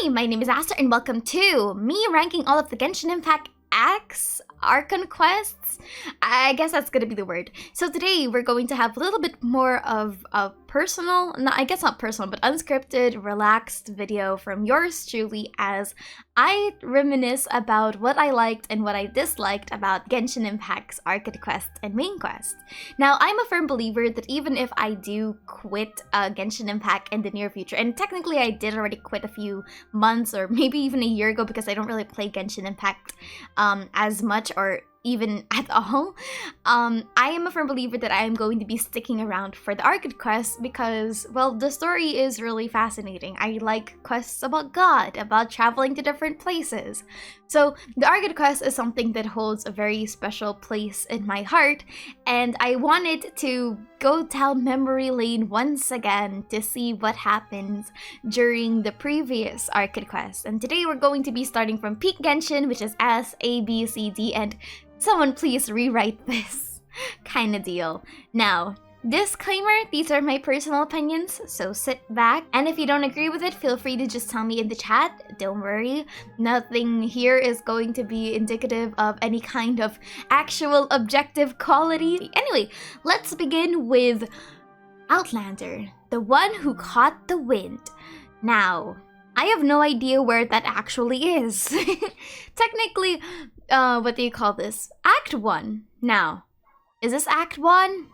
Hi, my name is Aster and welcome to me ranking all of the Genshin Impact Acts, Archon quests. I guess that's gonna be the word. So today we're going to have a little bit more of a personal, I guess not personal, but unscripted, relaxed video from yours truly as I reminisce about what I liked and what I disliked about Genshin Impact's Archon quest and main quest. Now, I'm a firm believer that even if I do quit Genshin Impact in the near future, and technically I did already quit a few months or maybe even a year ago because I don't really play Genshin Impact as much or even at all, I am a firm believer that I am going to be sticking around for the Archon quest because, well, the story is really fascinating. I like quests about God, about traveling to different places. So the Archon quest is something that holds a very special place in my heart, and I wanted to go down memory lane once again to see what happens during the previous Archon quest. And today we're going to be starting from Peak Genshin, which is S, A, B, C, D, and someone please rewrite this kind of deal. Now, disclaimer, these are my personal opinions, so sit back. And if you don't agree with it, feel free to just tell me in the chat. Don't worry, nothing here is going to be indicative of any kind of actual objective quality. Anyway, let's begin with Outlander, the one who caught the wind. Now, I have no idea where that actually is. Technically, what do you call this? Act 1. Now, is this Act 1?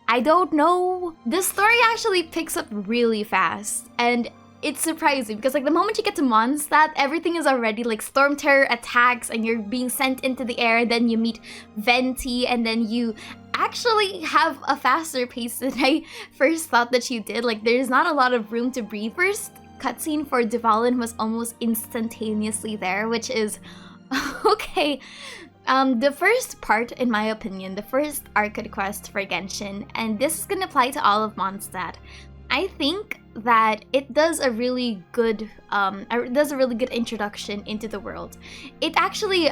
I don't know. This story actually picks up really fast, and it's surprising because like the moment you get to Mondstadt, everything is already like Storm Terror attacks and you're being sent into the air, then you meet Venti, and then you actually have a faster pace than I first thought that you did. Like there's not a lot of room to breathe. First cutscene for Dvalin was almost instantaneously there, which is okay. The first part, in my opinion, the first Archon quest for Genshin, and this is gonna apply to all of Mondstadt, I think that it does a really good introduction into the world. It actually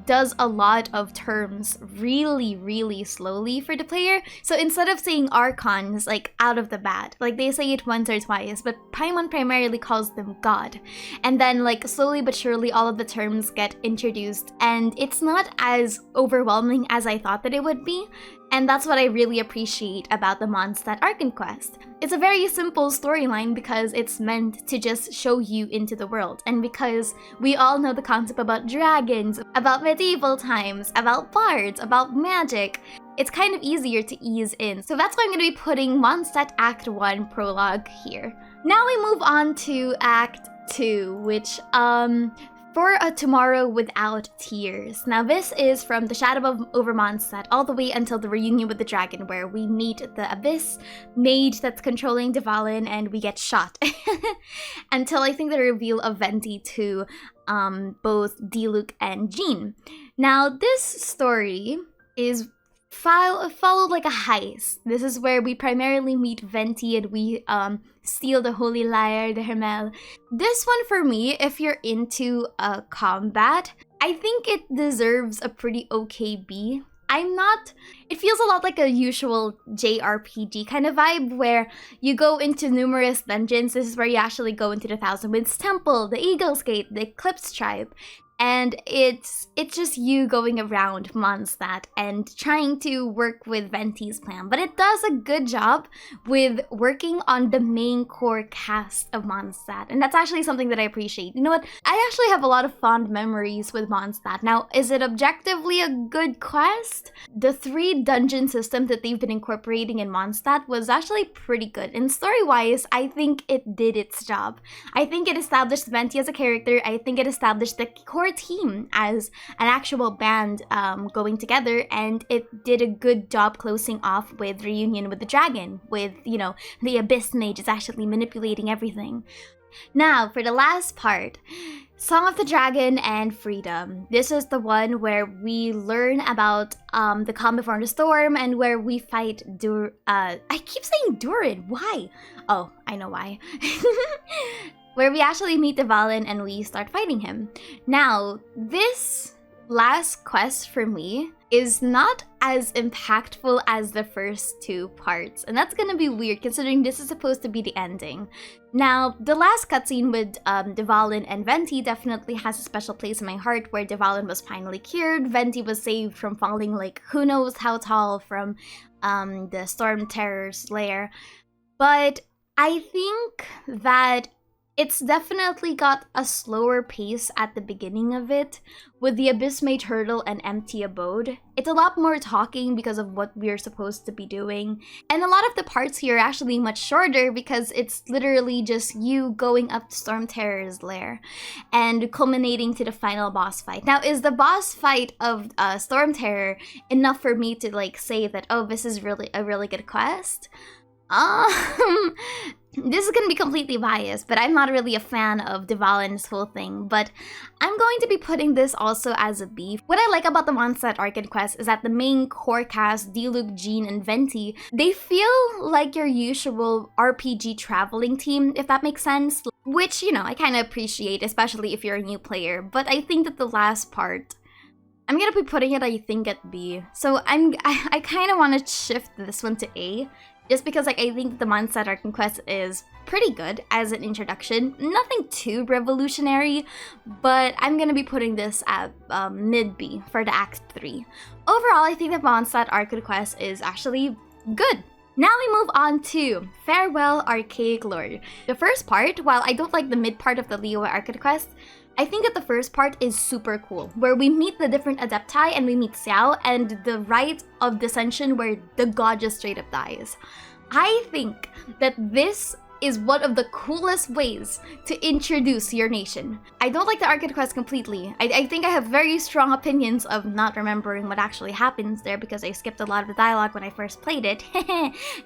does a lot of terms really slowly for the player. So instead of saying archons like out of the bat, like they say it once or twice, but Paimon primarily calls them God. And then like slowly but surely all of the terms get introduced, and it's not as overwhelming as I thought that it would be. And that's what I really appreciate about the Mondstadt Archon quest. It's a very simple storyline because it's meant to just show you into the world, and because we all know the concept about dragons, about medieval times, about bards, about magic, it's kind of easier to ease in. So that's why I'm going to be putting Mondstadt Act 1 prologue here. Now we move on to Act 2, which For a Tomorrow Without Tears. Now this is from the Shadow over Mondstadt all the way until the reunion with the dragon, where we meet the Abyss mage that's controlling Dvalin and we get shot. Until I think the reveal of Venti to both Diluc and Jean. Now this story is followed like a heist. This is where we primarily meet Venti and we steal the Holy Lyre, the Hermel. This one for me, if you're into combat, I think it deserves a pretty okay B. It feels a lot like a usual JRPG kind of vibe where you go into numerous dungeons. This is where you actually go into the Thousand Winds Temple, the Eagle's Gate, the Eclipse Tribe. And it's just you going around Mondstadt and trying to work with Venti's plan. But it does a good job with working on the main core cast of Mondstadt. And that's actually something that I appreciate. You know what? I actually have a lot of fond memories with Mondstadt. Now, is it objectively a good quest? The 3 dungeon system that they've been incorporating in Mondstadt was actually pretty good. And story-wise, I think it did its job. I think it established Venti as a character. I think it established the core team as an actual band going together, and it did a good job closing off with reunion with the dragon, with, you know, the Abyss mage is actually manipulating everything. Now for the last part, Song of the Dragon and Freedom. This is the one where we learn about the calm before the storm, and where we fight I keep saying Durin, why? Oh, I know why. Where we actually meet Dvalin and we start fighting him. Now, this last quest for me is not as impactful as the first two parts. And that's gonna be weird considering this is supposed to be the ending. Now, the last cutscene with Dvalin and Venti definitely has a special place in my heart, where Dvalin was finally cured, Venti was saved from falling like who knows how tall from the Storm Terror's lair. But I think that it's definitely got a slower pace at the beginning of it, with the Abyssmate Hurdle and Empty Abode. It's a lot more talking because of what we're supposed to be doing. And a lot of the parts here are actually much shorter because it's literally just you going up to Storm Terror's lair and culminating to the final boss fight. Now, is the boss fight of Storm Terror enough for me to like say that, oh, this is really a really good quest? This is gonna be completely biased, but I'm not really a fan of Dvalin's whole thing, but I'm going to be putting this also as a B. What I like about the Mondstadt Arcade quest is that the main core cast, Diluc, Jean, and Venti, they feel like your usual RPG traveling team, if that makes sense, which, you know, I kind of appreciate, especially if you're a new player, but I think that the last part, I'm gonna be putting it, I think, at B. So I kind of want to shift this one to A, just because like I think the Mondstadt Arcade quest is pretty good as an introduction. Nothing too revolutionary, but I'm gonna be putting this at mid-B for the Act 3. Overall, I think the Mondstadt Arcade quest is actually good. Now we move on to Farewell Archaic Lord. The first part, while I don't like the mid part of the Liyue Arcade quest, I think that the first part is super cool, where we meet the different Adepti and we meet Xiao and the rite of dissension where the god just straight up dies. I think that this is one of the coolest ways to introduce your nation. I don't like the Arcade quest completely. I think I have very strong opinions of not remembering what actually happens there because I skipped a lot of the dialogue when I first played it.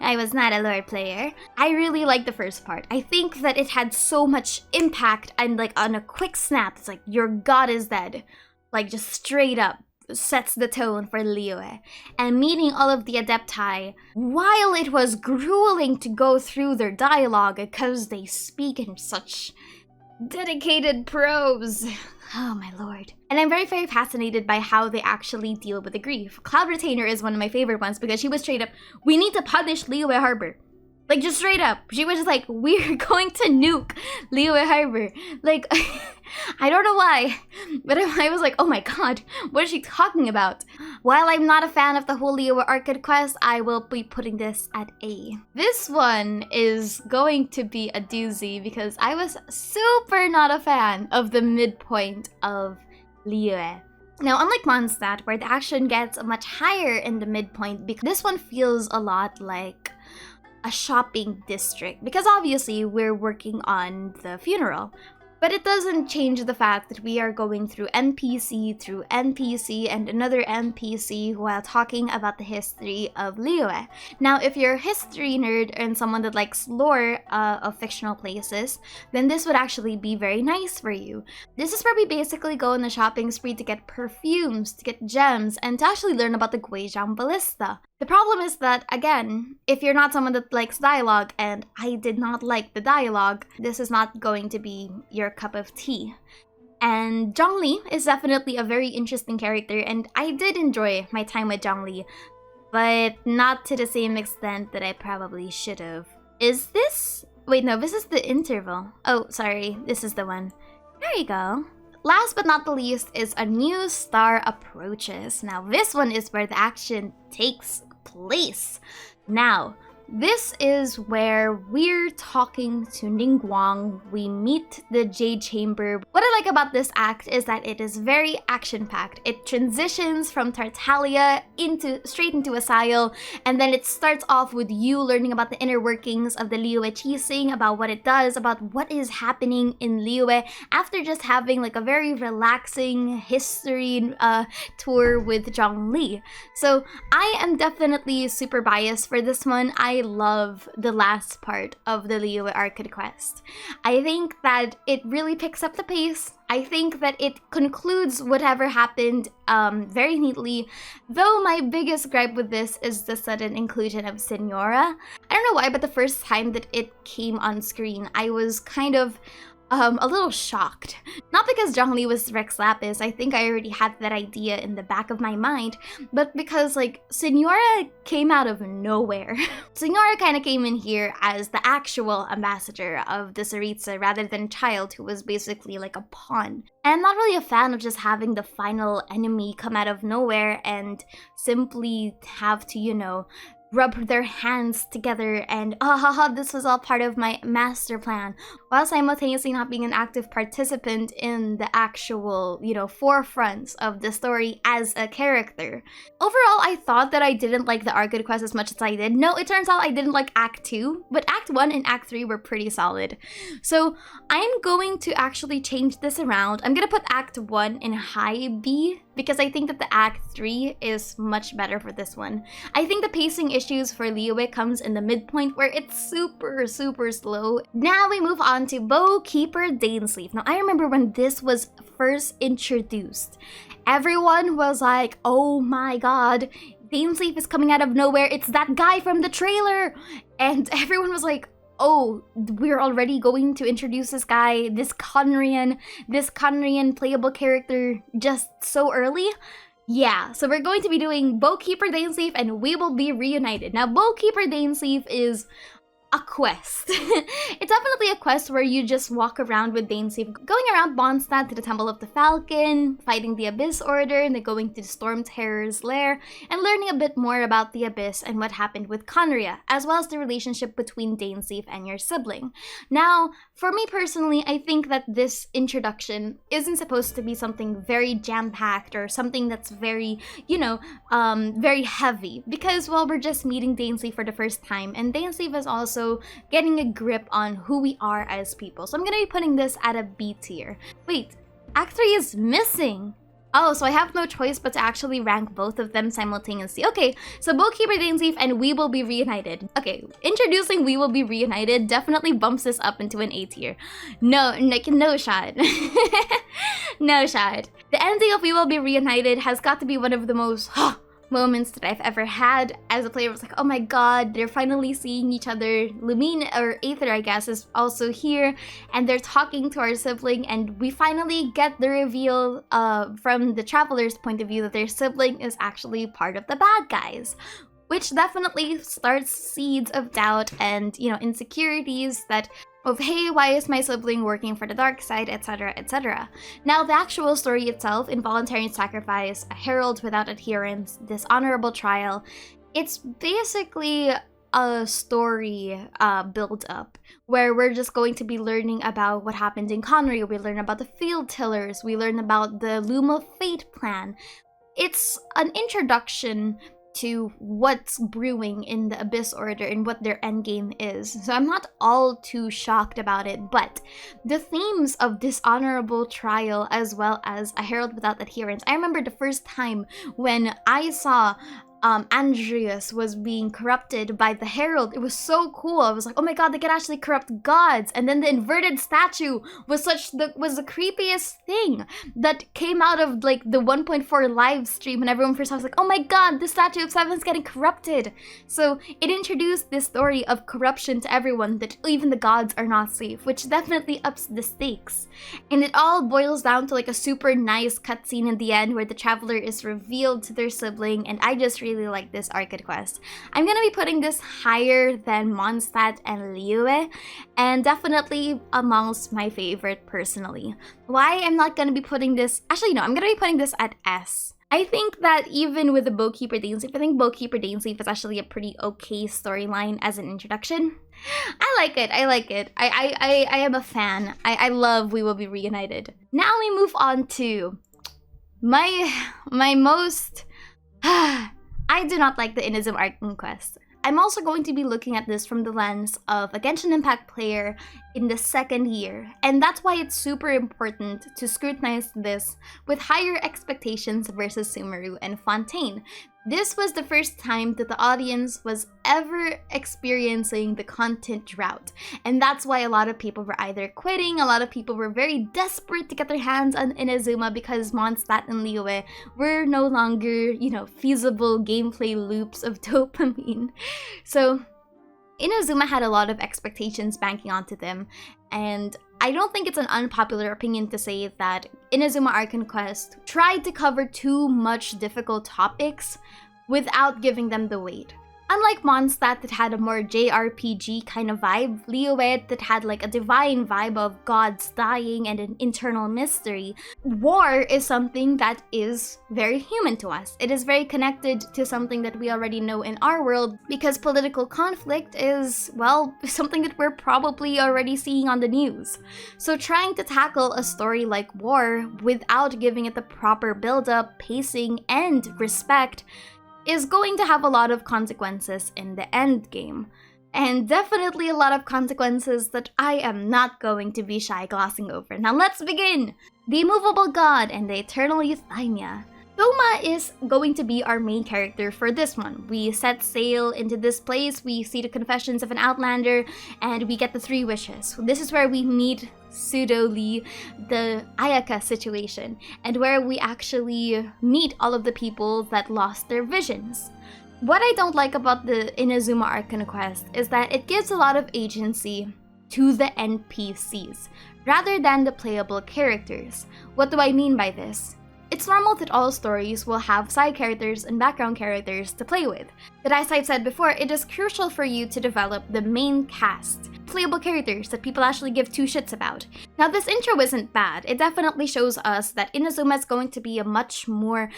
I was not a lore player. I really like the first part. I think that it had so much impact and like on a quick snap, it's like your god is dead. Like just straight up sets the tone for Liyue. And meeting all of the Adepti, while it was grueling to go through their dialogue because they speak in such dedicated prose. Oh my lord. And I'm very, very fascinated by how they actually deal with the grief. Cloud Retainer is one of my favorite ones because she was straight up, we need to punish Liyue Harbor. Like, just straight up. She was just like, we're going to nuke Liyue Harbor. Like, I don't know why, but I was like, oh my god, what is she talking about? While I'm not a fan of the whole Liyue Arcade quest, I will be putting this at A. This one is going to be a doozy because I was super not a fan of the midpoint of Liyue. Now, unlike Mondstadt, where the action gets much higher in the midpoint, because this one feels a lot like a shopping district, because obviously we're working on the funeral. But it doesn't change the fact that we are going through NPC and another NPC while talking about the history of Liyue. Now, if you're a history nerd and someone that likes lore of fictional places, then this would actually be very nice for you. This is where we basically go on a shopping spree to get perfumes, to get gems, and to actually learn about the Guizhang Ballista. The problem is that, again, if you're not someone that likes dialogue, and I did not like the dialogue, this is not going to be your cup of tea. And Zhongli is definitely a very interesting character, and I did enjoy my time with Zhongli, but not to the same extent that I probably should have. Is this? Wait, no, this is the interval. Oh, sorry, this is the one. There you go. Last but not the least is A New Star Approaches. Now, this one is where the action takes place. Now, this is where we're talking to Ningguang. We meet the Jade Chamber. What I like about this act is that it is very action-packed. It transitions from Tartaglia straight into Asile, and then it starts off with you learning about the inner workings of the Liyue Qixing, about what it does, about what is happening in Liyue, after just having like a very relaxing history tour with Zhongli. So I am definitely super biased for this one. I love the last part of the Liyue Arcade quest. I think that it really picks up the pace. I think that it concludes whatever happened very neatly, though my biggest gripe with this is the sudden inclusion of Senora. I don't know why, but the first time that it came on screen, I was kind of a little shocked. Not because Zhongli was Rex Lapis, I think I already had that idea in the back of my mind, but because like Signora came out of nowhere. Signora kind of came in here as the actual ambassador of the Tsaritsa rather than Child, who was basically like a pawn. And I'm not really a fan of just having the final enemy come out of nowhere and simply have to, you know, rub their hands together and this was all part of my master plan, while simultaneously not being an active participant in the actual, you know, forefronts of the story as a character. Overall, I thought that I didn't like the Archon quest as much as I did. No, it turns out I didn't like Act 2, but Act 1 and Act 3 were pretty solid. So I'm going to actually change this around. I'm gonna put Act 1 in high B, because I think that the Act 3 is much better for this one. I think the pacing issues for Liyue comes in the midpoint where it's super slow. Now we move on to Bowkeeper Dainsleif. Now I remember when this was first introduced, everyone was like, oh my god, Dainsleif is coming out of nowhere, it's that guy from the trailer! And everyone was like, oh, we're already going to introduce this guy, this Conrian playable character just so early? Yeah, so we're going to be doing Bowkeeper Dainsleif and we will be reunited. Now, Bowkeeper Dainsleif is a quest. It's definitely a quest where you just walk around with Dainsleif, going around Mondstadt to the Temple of the Falcon, fighting the Abyss Order, and then going to the Storm Terror's lair, and learning a bit more about the Abyss and what happened with Conria, as well as the relationship between Dainsleif and your sibling. Now, for me personally, I think that this introduction isn't supposed to be something very jam-packed or something that's very, you know, very heavy, because, well, we're just meeting Dainsleif for the first time, and Dainsleif is also getting a grip on who we are as people. So I'm gonna be putting this at a B tier. Wait, Act 3 is missing. Oh, so I have no choice but to actually rank both of them simultaneously. Okay, so Bowkeeper Dainsleif and We Will Be Reunited. Okay, introducing We Will Be Reunited definitely bumps this up into an A tier. No shot. No shot. The ending of We Will Be Reunited has got to be one of the most moments that I've ever had as a player. Was like, oh my god, they're finally seeing each other. Lumine, or Aether I guess, is also here, and they're talking to our sibling, and we finally get the reveal from the traveler's point of view that their sibling is actually part of the bad guys, which definitely starts seeds of doubt and, you know, insecurities that of, hey, why is my sibling working for the dark side, etc, etc. Now, the actual story itself, Involuntary Sacrifice, A Herald Without Adherence, Dishonorable Trial, it's basically a story build-up where we're just going to be learning about what happened in Conry. We learn about the Field Tillers, we learn about the Loom of Fate plan. It's an introduction to what's brewing in the Abyss Order and what their endgame is. So I'm not all too shocked about it, but the themes of Dishonorable Trial as well as A Herald Without Adherence, I remember the first time when I saw Andreas was being corrupted by the Herald. It was so cool. I was like, oh my god, they can actually corrupt gods. And then the inverted statue was the creepiest thing that came out of like the 1.4 live stream, and everyone first was like, oh my god, the statue of Seven's getting corrupted. So it introduced this story of corruption to everyone, that even the gods are not safe, which definitely ups the stakes. And it all boils down to like a super nice cutscene in the end where the traveler is revealed to their sibling, and I just really like this Archon quest. I'm gonna be putting this higher than Mondstadt and Liyue, and definitely amongst my favorite personally. Why I'm not gonna be putting this, actually no, I'm gonna be putting this at S. I think that even with the Bowkeeper Dainsleif, I think Bowkeeper Dainsleif is actually a pretty okay storyline as an introduction. I like it, I like it. I am a fan. I love We Will Be Reunited. Now we move on to my most I do not like the Inazuma Act quest. I'm also going to be looking at this from the lens of a Genshin Impact player in the second year, and that's why it's super important to scrutinize this with higher expectations versus Sumeru and Fontaine. This was the first time that the audience was ever experiencing the content drought, and that's why a lot of people were either quitting, a lot of people were very desperate to get their hands on Inazuma because Mondstadt and Liyue were no longer, you know, feasible gameplay loops of dopamine. So Inazuma had a lot of expectations banking onto them, and I don't think it's an unpopular opinion to say that Inazuma Archon Quest tried to cover too much difficult topics without giving them the weight. Unlike Mondstadt that had a more JRPG kind of vibe, Liyue that had like a divine vibe of gods dying and an internal mystery, war is something that is very human to us. It is very connected to something that we already know in our world because political conflict is, well, something that we're probably already seeing on the news. So trying to tackle a story like war without giving it the proper build-up, pacing, and respect is going to have a lot of consequences in the end game. And definitely a lot of consequences that I am not going to be shy glossing over. Now let's begin! The Immovable God and the Eternal Euthymia. Thoma is going to be our main character for this one. We set sail into this place, we see the confessions of an outlander, and we get the 3 wishes. This is where we meet pseudo-ly the Ayaka situation, and where we actually meet all of the people that lost their visions. What I don't like about the Inazuma Archon Quest is that it gives a lot of agency to the NPCs, rather than the playable characters. What do I mean by this? It's normal that all stories will have side characters and background characters to play with. But as I've said before, it is crucial for you to develop the main cast, playable characters that people actually give 2 shits about. Now this intro isn't bad. It definitely shows us that Inazuma is going to be a much more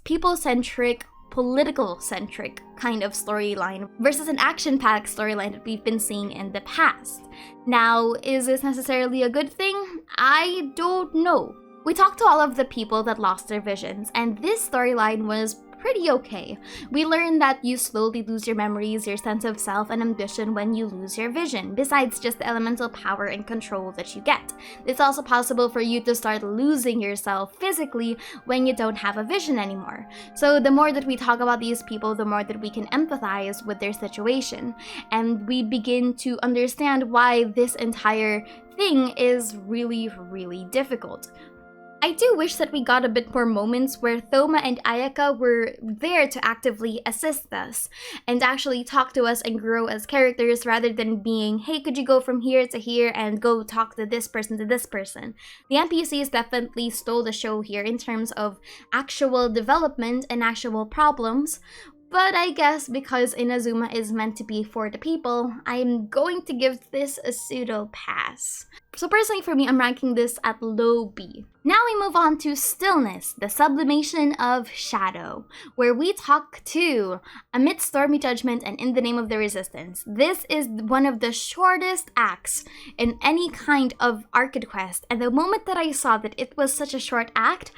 people-centric, political-centric kind of storyline versus an action-packed storyline that we've been seeing in the past. Now, is this necessarily a good thing? I don't know. We talked to all of the people that lost their visions, and this storyline was pretty okay. We learned that you slowly lose your memories, your sense of self, and ambition when you lose your vision, besides just the elemental power and control that you get. It's also possible for you to start losing yourself physically when you don't have a vision anymore. So the more that we talk about these people, the more that we can empathize with their situation, and we begin to understand why this entire thing is really, really difficult. I do wish that we got a bit more moments where Thoma and Ayaka were there to actively assist us and actually talk to us and grow as characters rather than being, hey, could you go from here to here and go talk to this person to this person. The NPCs definitely stole the show here in terms of actual development and actual problems. But I guess because Inazuma is meant to be for the people, I'm going to give this a pseudo pass. So personally for me, I'm ranking this at low B. Now we move on to Stillness, the Sublimation of Shadow, where we talk to Amidst Stormy Judgment and In the Name of the Resistance. This is one of the shortest acts in any kind of Archon Quest, and the moment that I saw that it was such a short act,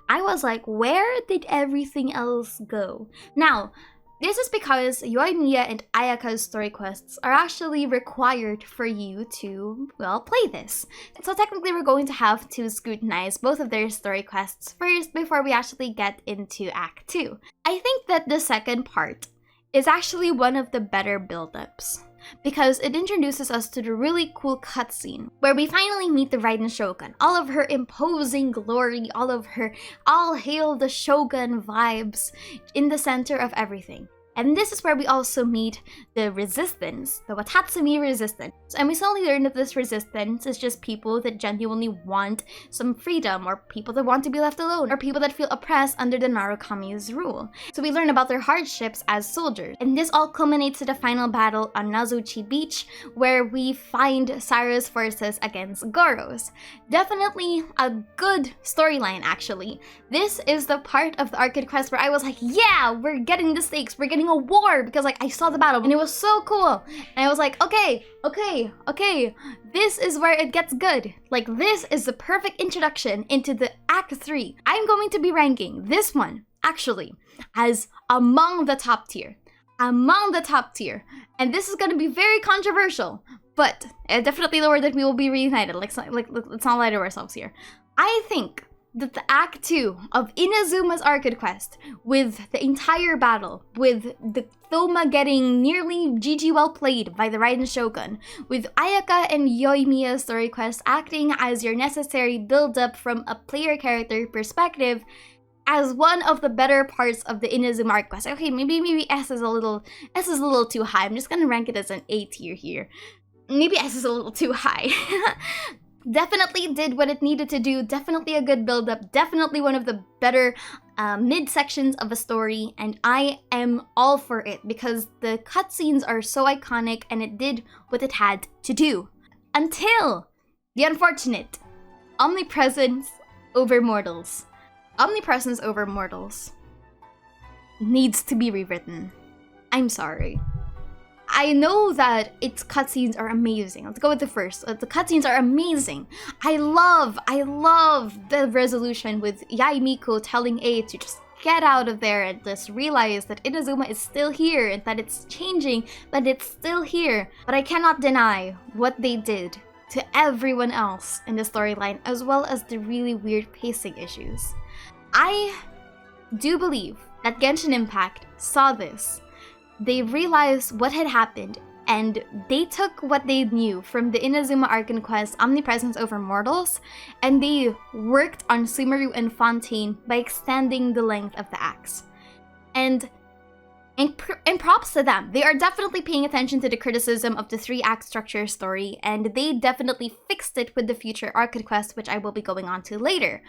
I was like, where did everything else go? Now, this is because Yoimiya and Ayaka's story quests are actually required for you to, well, play this. So technically we're going to have to scrutinize both of their story quests first before we actually get into Act 2. I think that the second part is actually one of the better build-ups, because it introduces us to the really cool cutscene where we finally meet the Raiden Shogun. All of her imposing glory, all of her all hail the Shogun vibes in the center of everything. And this is where we also meet the resistance, the Watatsumi resistance. And we slowly learn that this resistance is just people that genuinely want some freedom, or people that want to be left alone, or people that feel oppressed under the Narukami's rule. So we learn about their hardships as soldiers. And this all culminates to the final battle on Nazuchi Beach, where we find Sarah's forces against Goro's. Definitely a good storyline, actually. This is the part of the Archon Quest where I was like, yeah, we're getting the stakes, we're getting a war, because like I saw the battle and it was so cool, and I was like, okay, this is where it gets good. Like, this is the perfect introduction into the Act 3. I'm going to be ranking this one actually as among the top tier, and this is going to be very controversial, but definitely the word that we will be reunited. Let's not lie to ourselves here. I think that the Act 2 of Inazuma's Archon Quest, with the entire battle, with the Thoma getting nearly GG well played by the Raiden Shogun, with Ayaka and Yoimiya's story quest acting as your necessary build-up from a player character perspective, as one of the better parts of the Inazuma Art quest. Okay, maybe S is a little too high. I'm just gonna rank it as an A tier here. Maybe S is a little too high. Definitely did what it needed to do. Definitely a good build-up. Definitely one of the better mid-sections of a story. And I am all for it because the cutscenes are so iconic and it did what it had to do. Until the unfortunate omnipresence over mortals. Omnipresence over mortals needs to be rewritten. I'm sorry. I know that its cutscenes are amazing. Let's go with the first. The cutscenes are amazing. I love the resolution with Yae Miko telling A to just get out of there and just realize that Inazuma is still here and that it's changing, but it's still here. But I cannot deny what they did to everyone else in the storyline, as well as the really weird pacing issues. I do believe that Genshin Impact saw this. They realized what had happened, and they took what they knew from the Inazuma Archon quest Omnipresence over Mortals, and they worked on Sumeru and Fontaine by extending the length of the acts. And props to them. They are definitely paying attention to the criticism of the 3-act structure story, and they definitely fixed it with the future Archon quest, which I will be going on to later.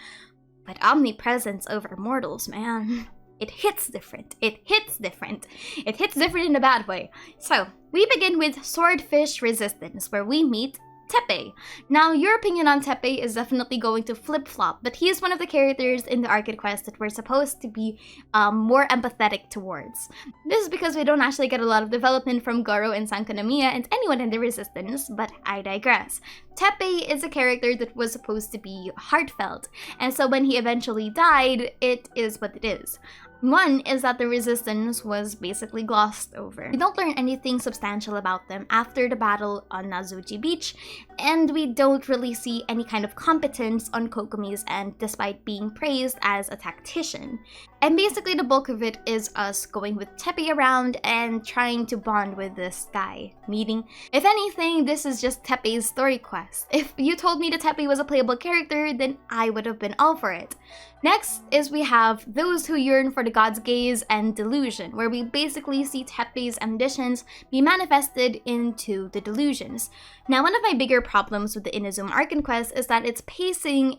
But Omnipresence over Mortals, man. It hits different. It hits different. It hits different in a bad way. So, we begin with Swordfish Resistance, where we meet Teppei. Now, your opinion on Teppei is definitely going to flip-flop, but he is one of the characters in the Archon quest that we're supposed to be more empathetic towards. This is because we don't actually get a lot of development from Goro and Sankanomiya and anyone in the Resistance, but I digress. Teppei is a character that was supposed to be heartfelt, and so when he eventually died, it is what it is. One is that the Resistance was basically glossed over. We don't learn anything substantial about them after the battle on Nazuchi Beach, and we don't really see any kind of competence on Kokomi's end despite being praised as a tactician. And basically the bulk of it is us going with Teppei around and trying to bond with this guy, meeting. If anything, this is just Teppei's story quest. If you told me that Teppei was a playable character, then I would have been all for it. Next is we have Those Who Yearn for the God's Gaze and Delusion, where we basically see Teppei's ambitions be manifested into the delusions. Now, one of my bigger problems with the Inazuma Archon quest is that its pacing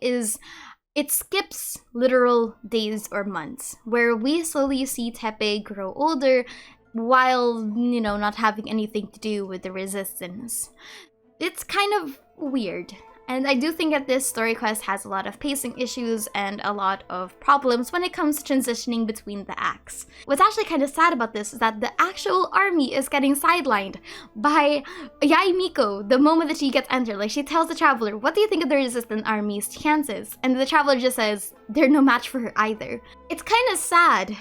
it skips literal days or months, where we slowly see Teppei grow older while, not having anything to do with the Resistance. It's kind of weird. And I do think that this story quest has a lot of pacing issues and a lot of problems when it comes to transitioning between the acts. What's actually kind of sad about this is that the actual army is getting sidelined by Yae Miko the moment that she gets entered. Like, she tells the traveler, "What do you think of the Resistance army's chances?" And the traveler just says, "They're no match for her either." It's kind of sad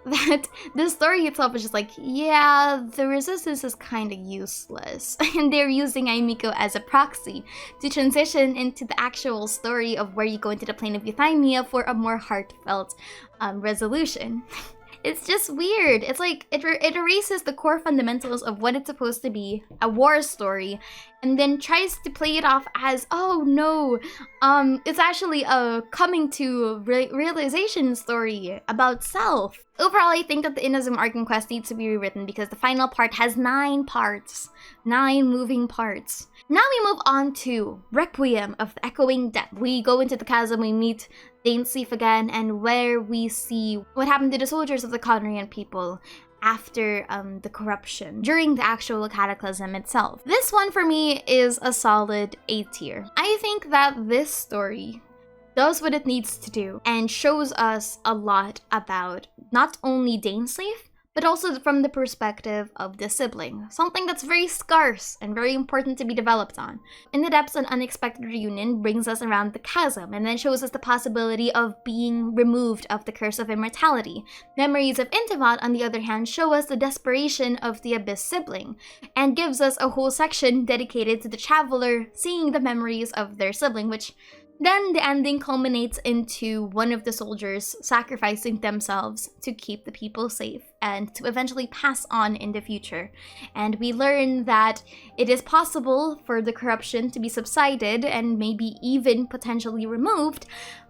that the story itself is just like, yeah, the Resistance is kind of useless. And they're using Yae Miko as a proxy to transition into the actual story of where you go into the plane of Euthymia for a more heartfelt resolution. It's just weird. It's like, it erases the core fundamentals of what it's supposed to be, a war story, and then tries to play it off as, oh no, it's actually a coming to realization story about self. Overall, I think that the Inazuma Archon quest needs to be rewritten because the final part has 9 parts, 9 moving parts. Now we move on to Requiem of the Echoing Depth. We go into the chasm, we meet Dainsleif again, and where we see what happened to the soldiers of the Conrian people after the corruption during the actual cataclysm itself. This one for me is a solid A tier. I think that this story does what it needs to do and shows us a lot about not only Dainsleif, but also from the perspective of the sibling, something that's very scarce and very important to be developed on. In the Depths, an unexpected reunion brings us around the chasm and then shows us the possibility of being removed of the curse of immortality. Memories of Intivat, on the other hand, show us the desperation of the Abyss sibling, and gives us a whole section dedicated to the traveler seeing the memories of their sibling, which then the ending culminates into one of the soldiers sacrificing themselves to keep the people safe and to eventually pass on in the future. And we learn that it is possible for the corruption to be subsided and maybe even potentially removed,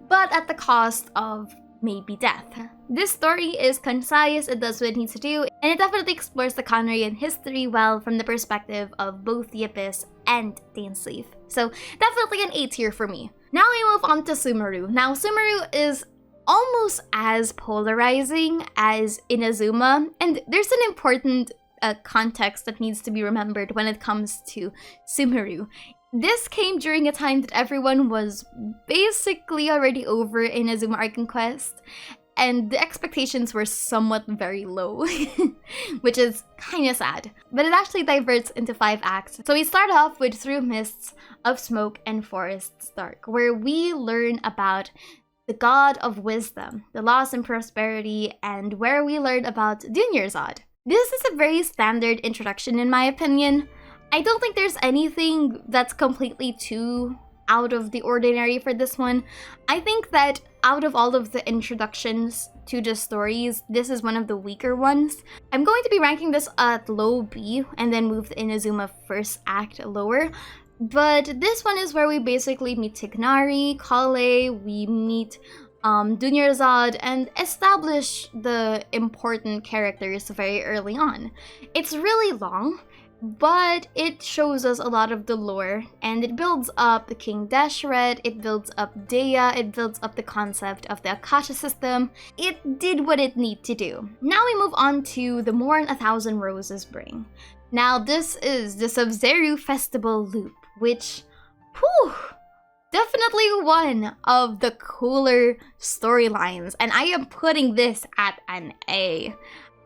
but at the cost of maybe death. This story is concise, it does what it needs to do, and it definitely explores the Conrian history well from the perspective of both the Abyss and Dainsleif. So definitely an A tier for me. Now we move on to Sumeru. Now Sumeru is almost as polarizing as Inazuma, and there's an important context that needs to be remembered when it comes to Sumeru. This came during a time that everyone was basically already over Inazuma Archon Quest, and the expectations were somewhat very low, which is kind of sad. But it actually diverts into 5 acts. So we start off with Through Mists of Smoke and Forests Dark, where we learn about the God of Wisdom, the Loss and Prosperity, and where we learn about Dunyarzad. This is a very standard introduction in my opinion. I don't think there's anything that's completely too out of the ordinary for this one. I think that out of all of the introductions to the stories, this is one of the weaker ones. I'm going to be ranking this at low B and then move the Inazuma first act lower. But this one is where we basically meet Tignari, Kale, we meet Dunyarzad, and establish the important characters very early on. It's really long, but it shows us a lot of the lore, and it builds up the King Deshret, it builds up Dea, it builds up the concept of the Akasha system. It did what it needed to do. Now we move on to The Morn 1,000 Roses Bring. Now this is the Sub-Zero Festival Loop, which, whew, definitely one of the cooler storylines, and I am putting this at an A.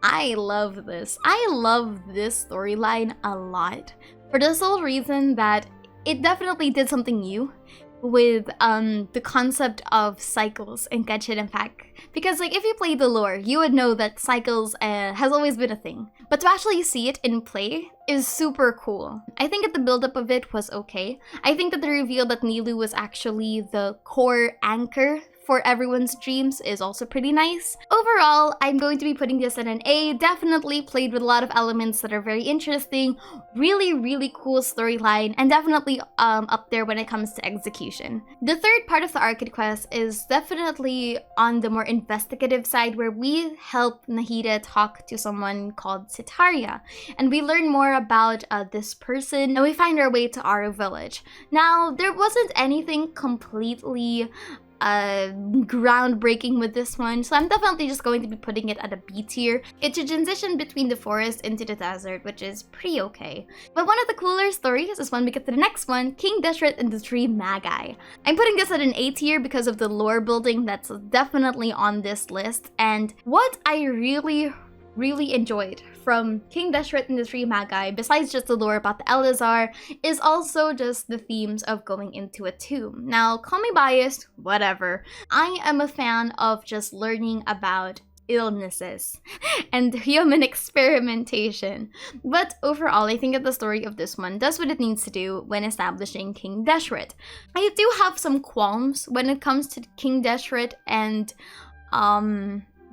I love this. I love this storyline a lot for the sole reason that it definitely did something new with the concept of cycles in Genshin Impact. Because like if you play the lore, you would know that cycles has always been a thing. But to actually see it in play is super cool. I think that the buildup of it was okay. I think that the reveal that Niyue was actually the core anchor for everyone's dreams is also pretty nice. Overall, I'm going to be putting this at an A. Definitely played with a lot of elements that are very interesting, really cool storyline, and definitely up there when it comes to execution. The third part of the Archon quest is definitely on the more investigative side, where we help Nahida talk to someone called Sitaria, and we learn more about this person, and we find our way to Aru village. Now, there wasn't anything completely groundbreaking with this one, so I'm definitely just going to be putting it at a B tier. It's a transition between the forest into the desert, which is pretty okay. But one of the cooler stories is when we get to the next one, King Deshret and the 3 Magi. I'm putting this at an A tier because of the lore building that's definitely on this list, and what I really enjoyed from King Deshret and the 3 Magi, besides just the lore about the Elazar, is also just the themes of going into a tomb. Now, call me biased, whatever. I am a fan of just learning about illnesses and human experimentation. But overall, I think that the story of this one does what it needs to do when establishing King Deshret. I do have some qualms when it comes to King Deshret and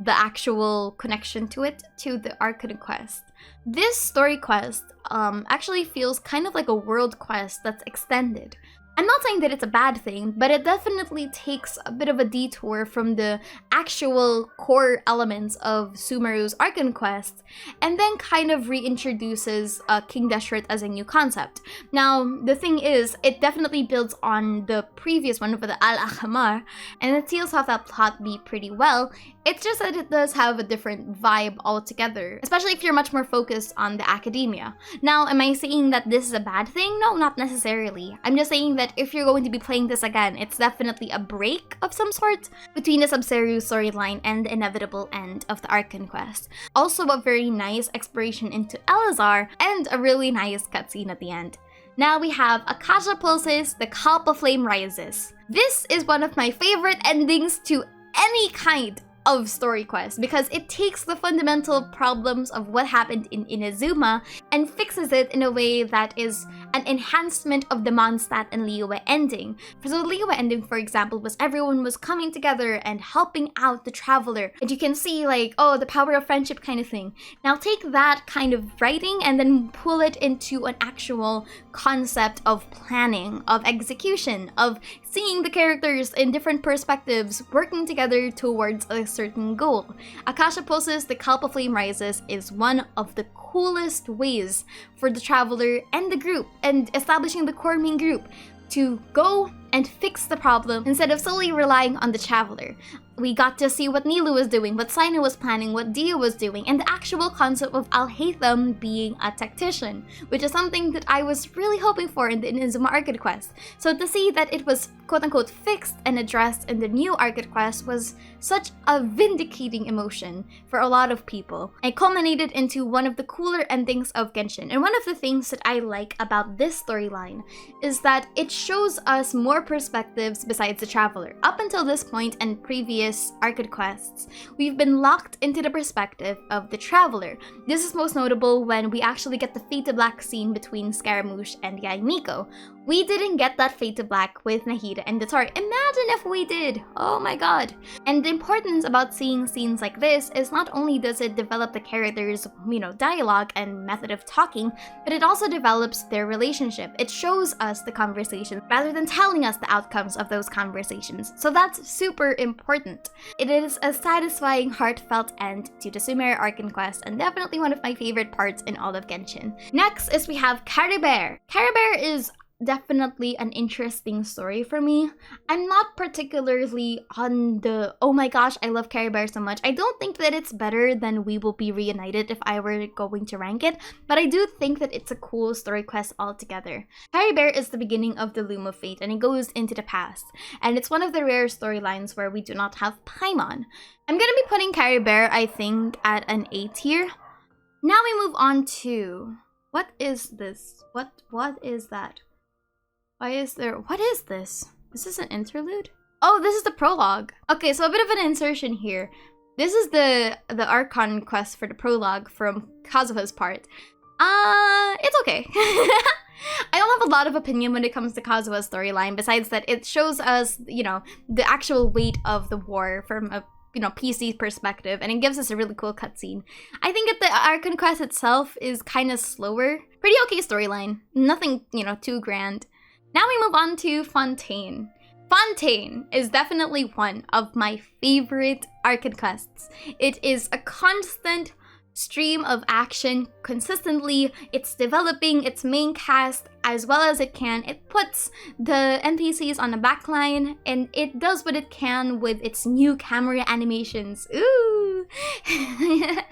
the actual connection to it, to the Archon quest. This story quest actually feels kind of like a world quest that's extended. I'm not saying that it's a bad thing, but it definitely takes a bit of a detour from the actual core elements of Sumeru's Archon quest, and then kind of reintroduces King Deshret as a new concept. Now, the thing is, it definitely builds on the previous one with the Al-Ahmar, and it seals off that plot beat pretty well. It's just that it does have a different vibe altogether, especially if you're much more focused on the academia. Now, am I saying that this is a bad thing? No, not necessarily. I'm just saying that if you're going to be playing this again, it's definitely a break of some sort between the Sub-Zero storyline and the inevitable end of the Archon quest. Also a very nice exploration into Elazar, and a really nice cutscene at the end. Now we have Akasha Pulses, the Kalpa Flame Rises. This is one of my favorite endings to any kind of story quest, because it takes the fundamental problems of what happened in Inazuma and fixes it in a way that is an enhancement of the Mondstadt and Liyue ending. So the Liyue ending, for example, was everyone was coming together and helping out the traveler. And you can see like, oh, the power of friendship kind of thing. Now take that kind of writing and then pull it into an actual concept of planning, of execution, of seeing the characters in different perspectives working together towards a certain goal. Akasha Pulses, the Kalpa Flame Rises is one of the coolest ways for the traveler and the group, and establishing the core main group, to go and fix the problem instead of solely relying on the traveler. We got to see what Nilou was doing, what Sino was planning, what Dia was doing, and the actual concept of Alhaitham being a tactician, which is something that I was really hoping for in the Inazuma Arcade Quest. So to see that it was quote-unquote fixed and addressed in the new Arcade Quest was such a vindicating emotion for a lot of people. It culminated into one of the cooler endings of Genshin, and one of the things that I like about this storyline is that it shows us more perspectives besides the traveler. Up until this point and previous Arcade Quests, we've been locked into the perspective of the traveler. This is most notable when we actually get the Fade to Black scene between Scaramouche and Yaimiko. We didn't get that Fade to Black with Nahida and Dottore. Imagine if we did! Oh my god! And the importance about seeing scenes like this is not only does it develop the characters', dialogue and method of talking, but it also develops their relationship. It shows us the conversation rather than telling us the outcomes of those conversations. So that's super important. It is a satisfying, heartfelt end to the Sumeru Arcade Quest, and definitely one of my favorite parts in all of Genshin. Next is we have Caribert. Caribert is definitely an interesting story for me. I'm not particularly on the, oh my gosh, I love Caribert so much. I don't think that it's better than We Will Be Reunited if I were going to rank it, but I do think that it's a cool story quest altogether. Caribert is the beginning of the Loom of Fate, and it goes into the past, and it's one of the rare storylines where we do not have Paimon. I'm gonna be putting Caribert, I think, at an A tier. Now we move on to, what is this? What is that? What is this? Is this an interlude? Oh, this is the prologue. Okay, so a bit of an insertion here. This is the Archon quest for the prologue from Kazuha's part. It's okay. I don't have a lot of opinion when it comes to Kazuha's storyline, besides that it shows us, the actual weight of the war from a PC perspective, and it gives us a really cool cutscene. I think that the Archon quest itself is kind of slower. Pretty okay storyline. Nothing, too grand. Now we move on to Fontaine. Fontaine is definitely one of my favorite Arcade quests. It is a constant stream of action consistently. It's developing its main cast as well as it can. It puts the NPCs on the backline, and it does what it can with its new camera animations. Ooh! I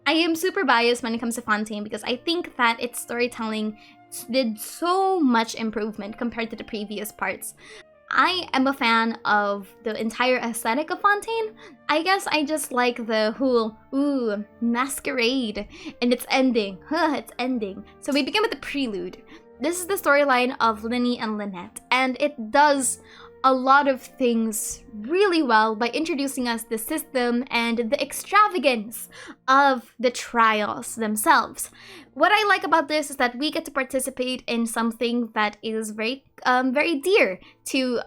am super biased when it comes to Fontaine because I think that its storytelling did so much improvement compared to the previous parts. I am a fan of the entire aesthetic of Fontaine. I guess I just like the whole, masquerade, and its ending. It's ending. So we begin with the prelude. This is the storyline of Linny and Lynette, and it does a lot of things really well by introducing us the system and the extravagance of the trials themselves. What I like about this is that we get to participate in something that is very dear to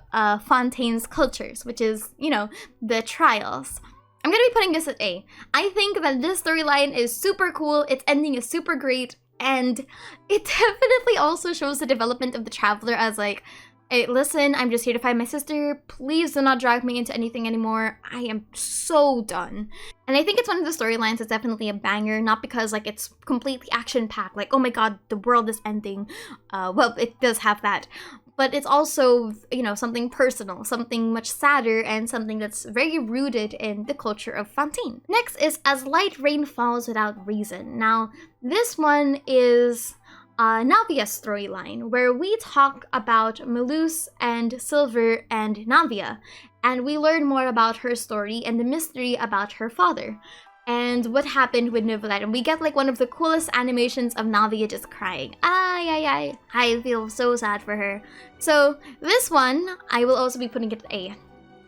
Fontaine's cultures, which is, the trials. I'm gonna be putting this at A. I think that this storyline is super cool, its ending is super great, and it definitely also shows the development of the traveler as like, hey, listen, I'm just here to find my sister. Please do not drag me into anything anymore. I am so done. And I think it's one of the storylines that's definitely a banger, not because like it's completely action-packed, like, oh my god, the world is ending. Well, it does have that. But it's also, something personal, something much sadder, and something that's very rooted in the culture of Fontaine. Next is As Light Rain Falls Without Reason. Now, this one is Navia's storyline, where we talk about Melus and Silver and Navia, and we learn more about her story and the mystery about her father, and what happened with Nivolette, and we get like one of the coolest animations of Navia just crying. I feel so sad for her. So this one, I will also be putting it A.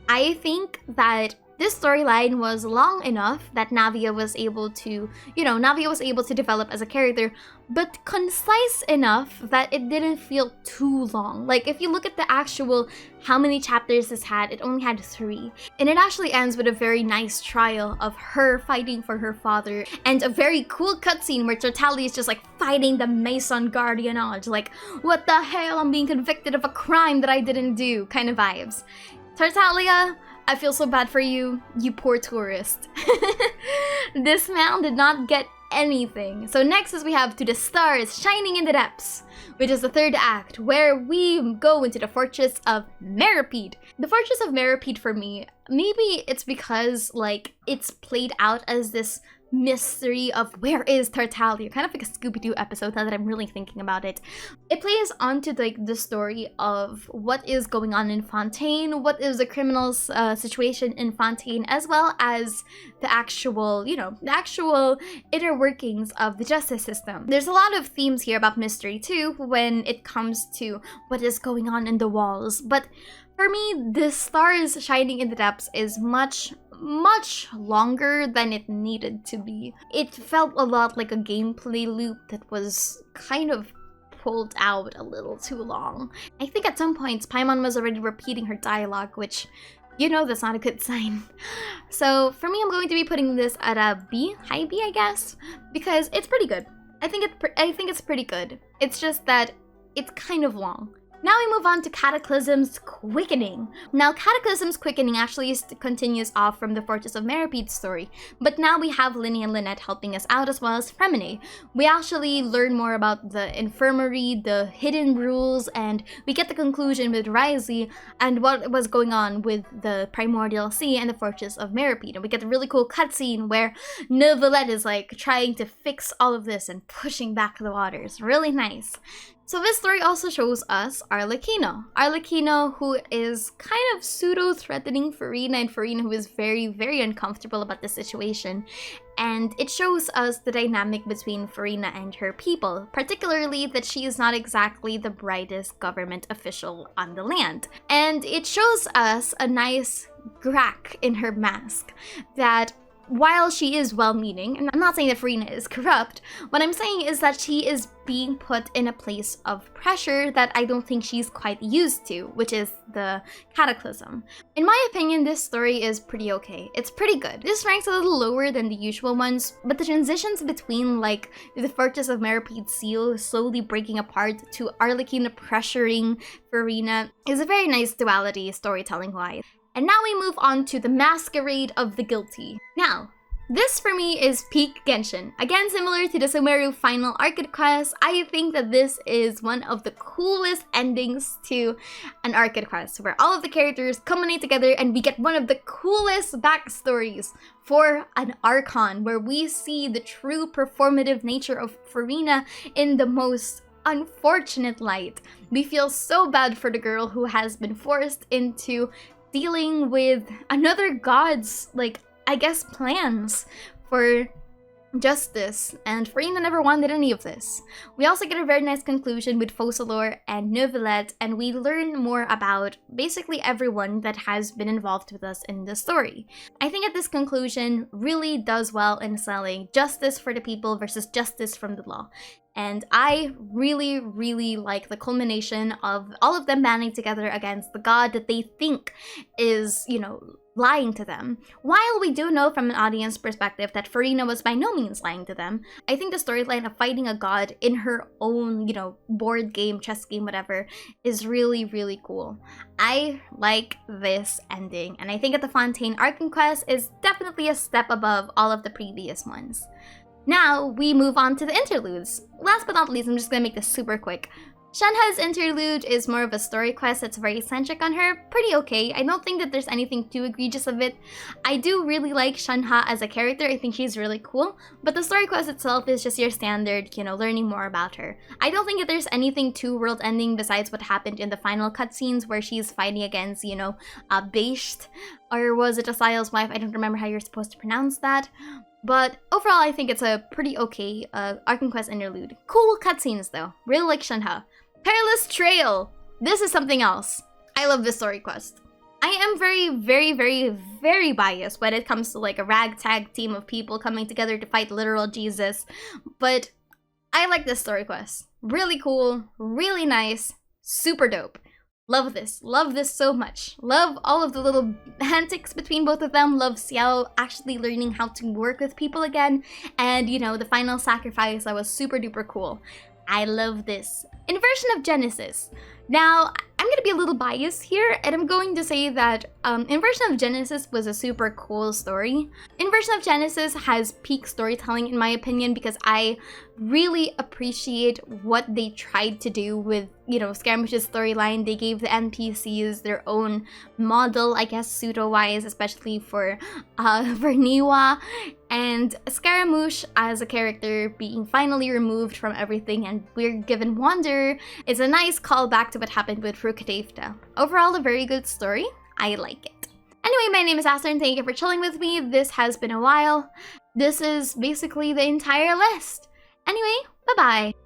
I think that This storyline was long enough that Navia was able to, Navia was able to develop as a character, but concise enough that it didn't feel too long. Like, if you look at the actual how many chapters this had, it only had 3. And it actually ends with a very nice trial of her fighting for her father, and a very cool cutscene where Tartaglia is just like fighting the Mason Guardianage. Like, what the hell, I'm being convicted of a crime that I didn't do, kind of vibes. Tartaglia, I feel so bad for you, you poor tourist. This man did not get anything. So next is we have To the Stars Shining in the Depths, which is the 3rd act, where we go into the Fortress of Meropide. The Fortress of Meropide, for me, maybe it's because like it's played out as this mystery of where is Tartaglia, kind of like a Scooby-Doo episode now that I'm really thinking about it. It plays onto like the story of what is going on in Fontaine, what is the criminal's situation in Fontaine, as well as the actual, the actual inner workings of the justice system. There's a lot of themes here about mystery too when it comes to what is going on in the walls, but for me, The Stars Shining in the Depths is much longer than it needed to be. It felt a lot like a gameplay loop that was kind of pulled out a little too long. I think at some points Paimon was already repeating her dialogue, which, that's not a good sign. So for me, I'm going to be putting this at a B, high B, I guess, because it's pretty good. I think it's pretty good. It's just that it's kind of long. Now we move on to Cataclysm's Quickening. Now, Cataclysm's Quickening actually continues off from the Fortress of Meropide story, but now we have Linny and Lynette helping us out, as well as Fremine. We actually learn more about the infirmary, the hidden rules, and we get the conclusion with Ryzie and what was going on with the Primordial Sea and the Fortress of Meropide. And we get a really cool cutscene where Neuvillette is like trying to fix all of this and pushing back the waters. Really nice. So this story also shows us Arlecchino, who is kind of pseudo-threatening Furina, and Furina who is very, very uncomfortable about the situation. And it shows us the dynamic between Furina and her people, particularly that she is not exactly the brightest government official on the land. And it shows us a nice crack in her mask that, while she is well-meaning, and I'm not saying that Furina is corrupt, what I'm saying is that she is being put in a place of pressure that I don't think she's quite used to, which is the Cataclysm. In my opinion, this story is pretty okay. It's pretty good. This ranks a little lower than the usual ones, but the transitions between like the Fortress of Meropide seal slowly breaking apart to Arlecchino pressuring Furina is a very nice duality storytelling-wise. And now we move on to the Masquerade of the Guilty. Now, this for me is peak Genshin. Again, similar to the Sumeru final Arcade quest, I think that this is one of the coolest endings to an Arcade quest, where all of the characters culminate together and we get one of the coolest backstories for an Archon, where we see the true performative nature of Furina in the most unfortunate light. We feel so bad for the girl who has been forced into dealing with another god's, like, I guess, plans for justice, and Furina never wanted any of this. We also get a very nice conclusion with Focalors and Neuvillette, and we learn more about basically everyone that has been involved with us in the story. I think that this conclusion really does well in selling justice for the people versus justice from the law. And I really, really like the culmination of all of them banding together against the god that they think is, lying to them. While we do know from an audience perspective that Furina was by no means lying to them, I think the storyline of fighting a god in her own, board game, chess game, whatever, is really, really cool. I like this ending, and I think that the Fontaine Archon quest is definitely a step above all of the previous ones. Now, we move on to the interludes. Last but not least, I'm just gonna make this super quick. Shenhe's interlude is more of a story quest that's very centric on her. Pretty okay. I don't think that there's anything too egregious of it. I do really like Shenhe as a character. I think she's really cool. But the story quest itself is just your standard, learning more about her. I don't think that there's anything too world-ending besides what happened in the final cutscenes where she's fighting against, Beisht. Or was it Asiel's wife? I don't remember how you're supposed to pronounce that. But overall, I think it's a pretty okay Archon Quest interlude. Cool cutscenes though. Really like Shenhe. Perilous Trail! This is something else. I love this story quest. I am very biased when it comes to like a ragtag team of people coming together to fight literal Jesus, but I like this story quest. Really cool, really nice, super dope. Love this so much. Love all of the little antics between both of them. Love Xiao actually learning how to work with people again. And you know, the final sacrifice, that was super duper cool. I love this. Inversion of Genesis. Now, I'm gonna be a little biased here, and I'm going to say that Inversion of Genesis was a super cool story. Inversion of Genesis has peak storytelling in my opinion, because I really appreciate what they tried to do with, you know, Scaramouche's storyline. They gave the NPCs their own model, I guess, pseudo-wise, especially for Niwa. And Scaramouche as a character being finally removed from everything and we're given wonder is a nice callback to what happened with Rukadefta. Overall, a very good story. I like it. Anyway, my name is Aster and thank you for chilling with me. This has been a while. This is basically the entire list. Anyway, bye-bye.